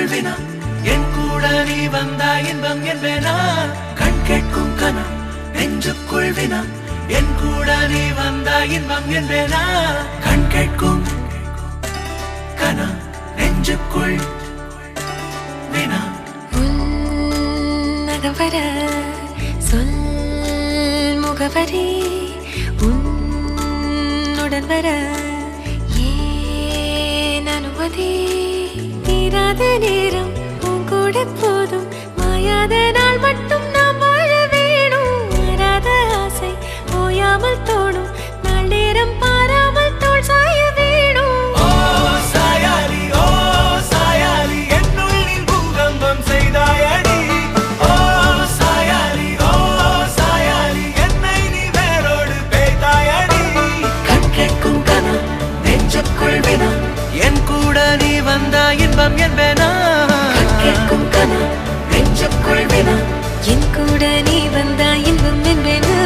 நெஞ்சுக்குள் வினா என் கூட நீ வந்தா இன்பம் என்பேனா கண் கேட்கும் கனா நெஞ்சுக்குள் வினா என் கூட நீ வந்தா இன்பம் என்பேனா கண் கேட்கும் கனா நெஞ்சுக்குள் வினா உன்னகவர சொல் முகவரி உன்னுடன் வர ஏன் அனுமதி தீராத நேரம் உன் கூட போதும் மாயாத நாள் மட்டும் நாம் வாழ வேணும் மாறாத ஆசை ஓயாமல் தோணும் நாள் நேரம் பாராமல் தோள் சாய வேணும் ஓ சாயாலி என்னுள்ளில் பூகம்பம் செய்தாயடி ஓ சாயாலி என்னை நீ வேரோடு பேய்தாயடி கண் கேட்கும் கனா நெஞ்சுக்குள் வினா என் கூட நீ வந்தா இன்பம் என்பேனா கண் கேட்கும் கனா நெஞ்சுக்குள் வினா என் கூட நீ வந்தா இன்பம் என்பேனா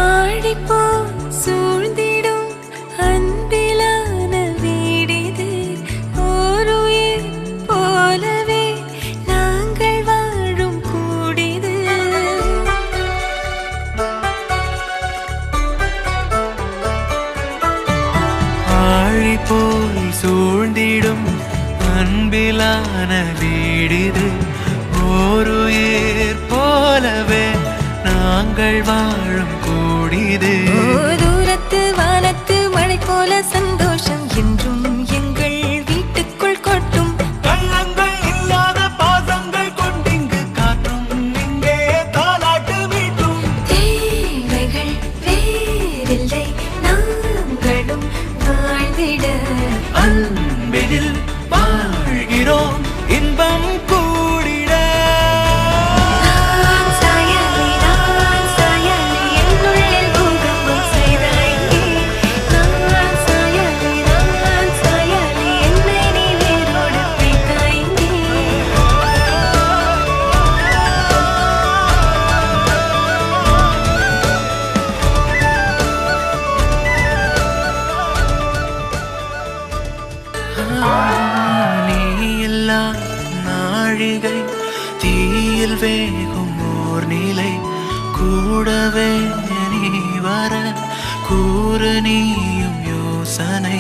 ஆடிப்போ சூழ்ந்திடும் அன்பிலான வீடிது ஓருயிர் போலவே நாங்கள் வாழும் கூடிது ஆழி போல் சூழ்ந்திடும் அன்பிலான வீடிது ஓருயிர் போலவே நாங்கள் வாழும் கூடிது தூரத்து வானத்து மழை போல சந்தோஷம் என்றும் எங்கள் வீட்டுக்குள் கொட்டும் கள்ளங்கள் இல்லாத பாசங்கள் கொண்டிங்கு காற்றும் இங்கே தாலாட்டு மீட்டும் தேவைகள் வேறில்லை நாங்களும் வாழ்ந்திட அன்பினில் வாழ்கிறோம் இன்பம் கூடிட நான் சாயலி என்னுள்ளில் பூகம்பம் செய்தாயே நான் சாயலி என்னை நீ வேரோடு பிடித்தாயே நீ இல்லா நாழிகை தீயில் வேகும் ஓர் நிலை கூடவே நீ வர கூறு நீயும் யோசனை